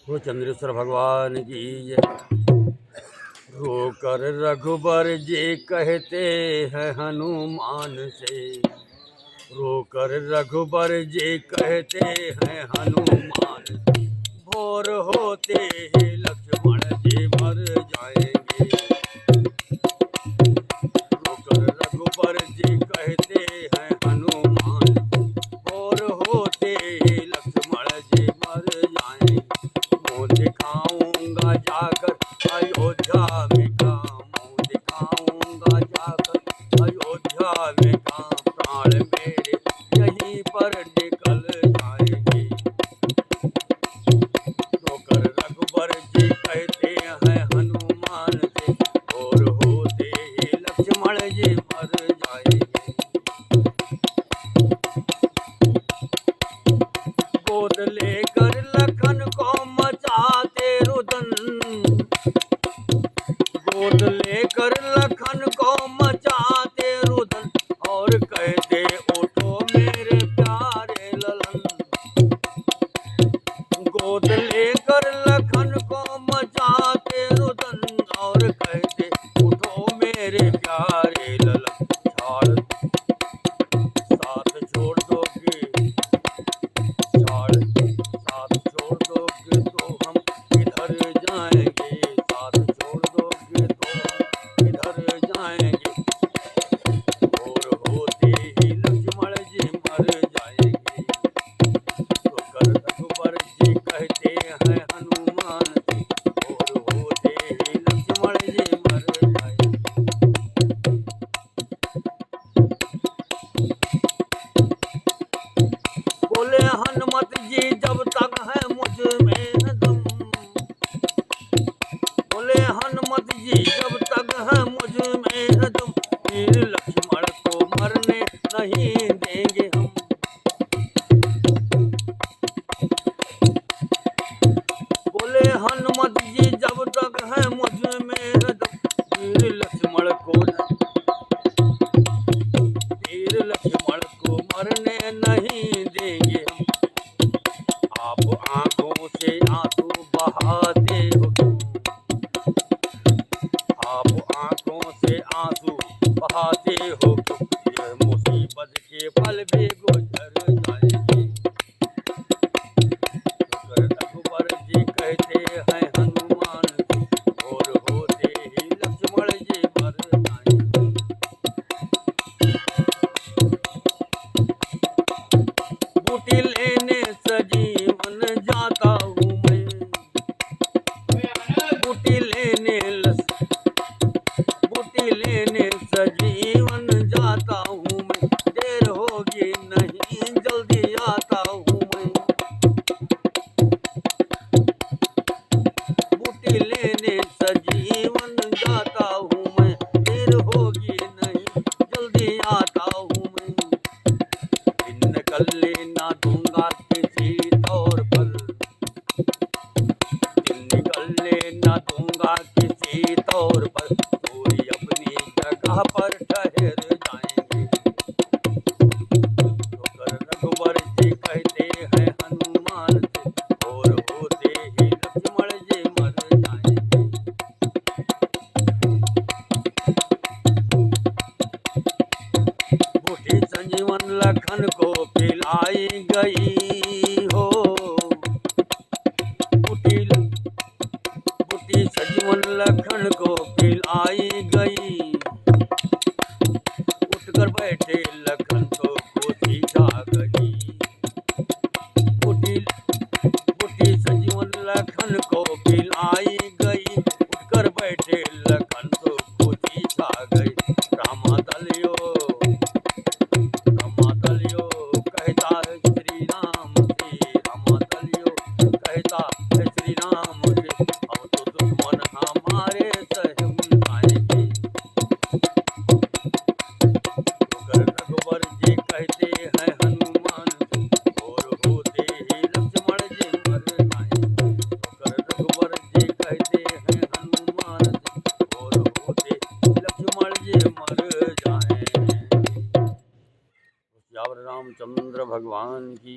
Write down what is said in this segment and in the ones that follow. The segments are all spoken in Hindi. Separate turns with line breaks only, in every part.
वो चंद्रेश्वर भगवान की जय। रोकर रघुबर जी कहते हैं हनुमान से, रोकर रघुबर जी कहते हैं हनुमान से, भोर होते ही लक्ष्मण जी मर जाएंगे। रोकर रघुबर जी कहते हैं हनुमान से, भोर होते ही लक्ष्मण जी मर जाएंगे। मुँह दिखाऊंगा जाकर अयोध्या में का, मुँह दिखाऊंगा जाकर अयोध्या में का, प्राण मेरे यहीं पर निकल जाएंगे। रोकर रघुबर जी कहते हैं हनुमान से, और होते ही लक्ष्मण जी मर जाएंगे। गोद लेकर लखन को मचाते रुदन, गोद लेकर लखन को मचाते रुदन, और कहते उठो मेरे प्यारे ललन। गोद लेकर लखन को मचाते रुदन, और कहते उठो मेरे प्यारे ललन। छाड़ साथ छोड़ दोगे, छाड़ साथ छोड़ दोगे तो हम किधर जाएंगे, साथ छोड़ दोगे तो हम किधर जाएंगे। और होते ही लक्ष्मण जी मर जाएंगे। रोकर रघुबर जी कहते हैं हनुमान से, और होते ही लक्ष्मण जी मर जाएंगे। बोले हनुमत जी जब तक है मुझ में दम, बोले हनुमत जी जब तक है मुझ में दम, वीर लक्ष्मण को मरने नहीं देंगे हम। बोले हनुमत जी जब तक है मुझ में दम, वीर लक्ष्मण को, वीर लक्ष्मण को मरने नहीं देंगे हम। आप आंखों से आंसू बहाते हो क्यों, आप आंखों से आंसू बहाते हो क्यों, यह मुसीबत के पल भी गुजर जाएंगे। रघुबर जी कहते हैं हनुमान से, और होते ही लक्ष्मण जी मर जाएंगे। बूटी लेने सजीवन जाता हूँ मैं, बूटी लेने बूटी लेने सजीवन जाता हूँ मैं, देर होगी नहीं जल्दी आता हूँ मैं। बूटी लेने सजीवन जाता हूँ मैं, देर होगी नहीं जल्दी आता हूँ मैं। दिन निकलने ना दूंगा किसी तौर पर, दिन निकलने ना दूंगा किसी तौर पर, पूरी अपनी जगह पर ठहर जाएंगे। रोकर रघुबर जी कहते हैं हनुमान से, और होते ही लक्ष्मण जी मर जाएंगे। बूढ़ी संजीवन लखन को पिलाई गई हो, बूढ़ी संजीवन लखन को पिलाई गई। उठकर बैठे लखन तो खुशी छा गई, बूढ़ी संजीवन लखन को पिलाई गई। उठकर बैठे लखन तो खुशी छा गई। रामा दलियो कहता है श्री राम से, रामा दलियो कहता है श्री राम से, अब तो दुश्मन हमारे सहम जाएंगे। रोकर रघुबर जी कहते हैं हनुमान से, और होते ही लक्ष्मण जी मर जाएंगे। रोकर रघुबर जी कहते हैं हनुमान से, और होते लक्ष्मण जी मर जाएंगे। श्यावर रामचंद्र भगवान की।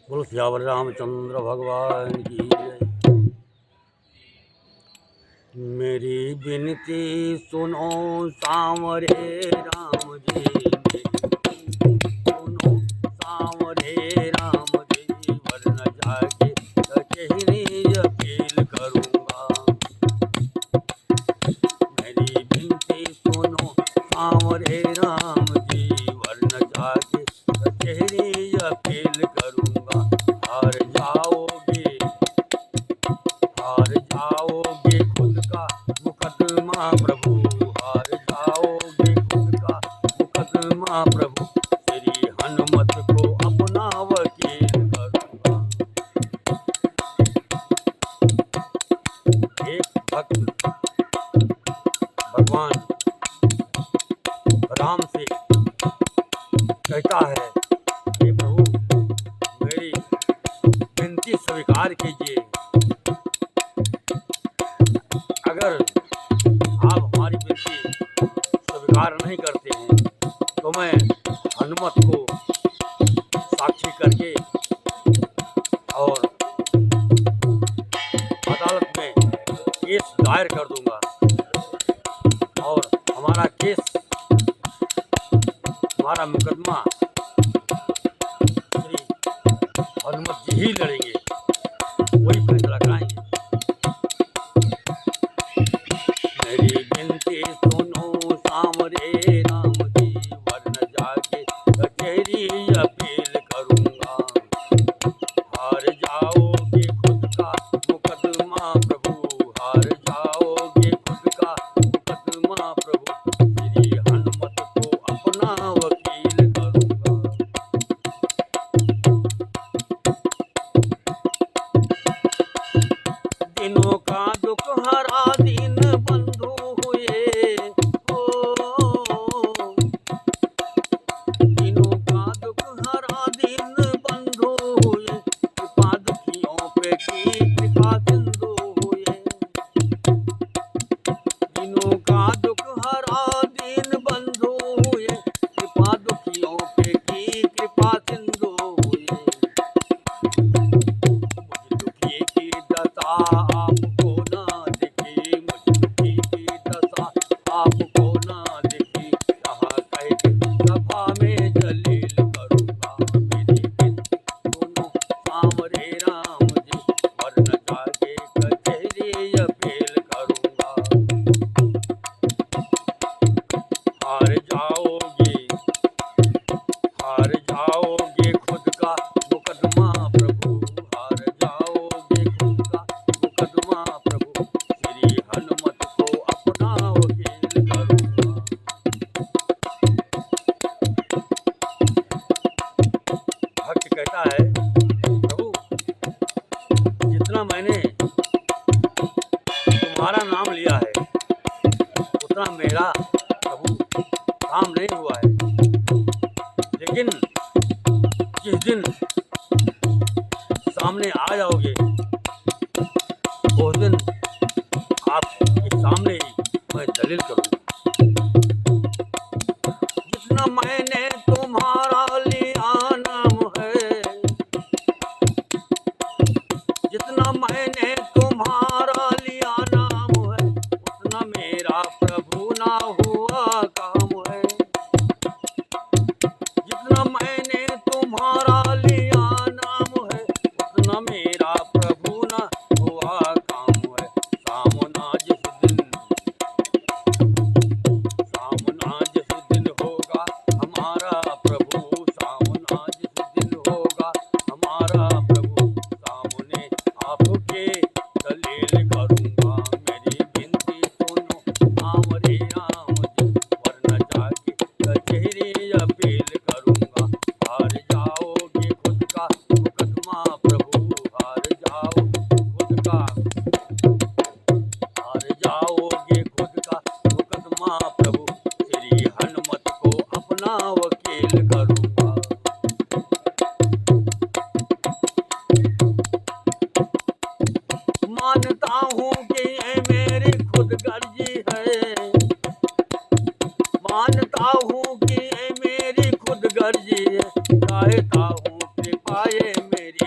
बोलो सियावर रामचंद्र भगवान की जय। मेरी विनती सुनो सांवरे राम जी, मेरी विनती सुनो सांवरे राम जी, वरना जाके कचहरी अपील करूँगा। मेरी विनती सुनो सांवरे राम जी, वरना जाके कचहरी अपील करूँगा। हार जाओगे खुद का मुकदमा प्रभु, हार जाओगे खुद का मुकदमा प्रभु, श्री हनुमत को अपना वकील करूँगा। एक भक्त भगवान राम से कहता है कि प्रभु मेरी विनती स्वीकार कीजिए, अगर आप हमारी विनती स्वीकार नहीं करते हैं तो मैं हनुमत को साक्षी करके और अदालत में केस दायर कर दूंगा और हमारा केस, हमारा मुकदमा श्री हनुमत जी ही लड़ेंगे, वही फैसला कराएंगे। मेरी विनती सुनो सांवरे राम जी, वरना जाके कचहरी अपील करूँगा। हार जाओगे खुद का मुकदमा प्रभु, हार जाओगे खुद का मुकदमा प्रभु, श्री हनुमत को अपना वकील करूँगा। दिनों का दुख हरा दिन बंधु हुए, ओ दिनों का दुख हरा दिन बंधु हुए, कृपा दुखियों पे की कृपा सिंधु हुए। दिनों का दुख हरा दिन बंधु हुए, कृपा दुखियों पे की कृपा सिंधु हुए। मुझ दुखी की दशा आपको ना दिखी, मुझ दुखी की दशा आपको ना दिखी, कहाँ कह के सभा में जलील करूँगा। मेरी विनती सुनो सांवरे राम जी, वरना जाके कचहरी अपील करूँगा। हार जाओगे खुद का मुकदमा प्रभु, हार जाओगे खुद का मुकदमा प्रभु, श्री हनुमत को अपना वकील करूँगा। भक्त कहता है प्रभु जितना मैंने तुम्हारा नाम लिया है उतना मेरा प्रभु काम नहीं हुआ है, लेकिन जिस दिन सामने आ जाओगे उस दिन आपके सामने ही मैं दलील करूँगा। जितना मैंने तुम्हारा लिया नाम है, जितना मैंने तुम्हारा लिया नाम है, उतना मेरा प्रभु ना हुआ काम है। जितना मैंने तुम्हारा लिया नाम है, उतना मेरा प्रभु ना हुआ काम है। सामना जिस दिन होगा हमारा प्रभु, सामना जिस दिन होगा हमारा प्रभु, सामने आपके दलील करूँगा। मेरी विनती सुनो सांवरे राम जी, वरना जाके कचहरी अपील करूँगा। हार जाओगे खुद का मुकदमा प्रभु, हार जाओगे खुद का मुकदमा प्रभु, श्री हनुमत को अपना वकील करूँगा। मानता हूँ कि ये मेरी खुद गर्जी है, मानता हूँ कि ये मेरी खुद गर्जी है, चाहता हूँ कृपा ये मेरी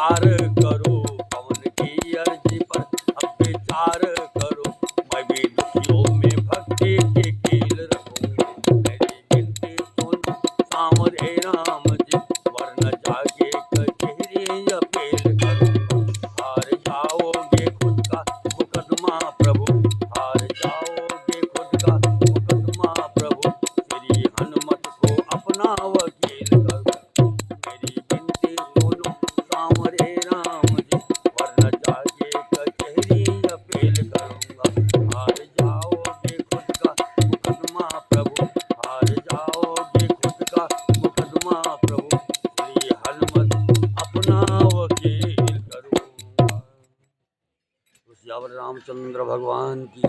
प्यार करो, पवन की अर्जी पर अब विचार करो। मैं भी दुखियों में भक्ति के खेल रखूं। मेरी गिनती सुन सावरे राम जी, वरन जाके कचहरी अपील करूंगा। हार जाओगे खुद का मुकदमा प्रभु, हार जाओगे खुद का मुकदमा प्रभु। श्री हनुमत को अपना वकील करो। मेरी गिनती सुनो सावरे राम जी, वरन जाके कचहरी अपील करूंगा। हार जाओगे खुद का मुकदमा प्रभु, हार जाओगे खुद का मुकदमा प्रभु। श्री हनुमत अपना वकील करूंगा। सियावर रामचंद्र भगवान की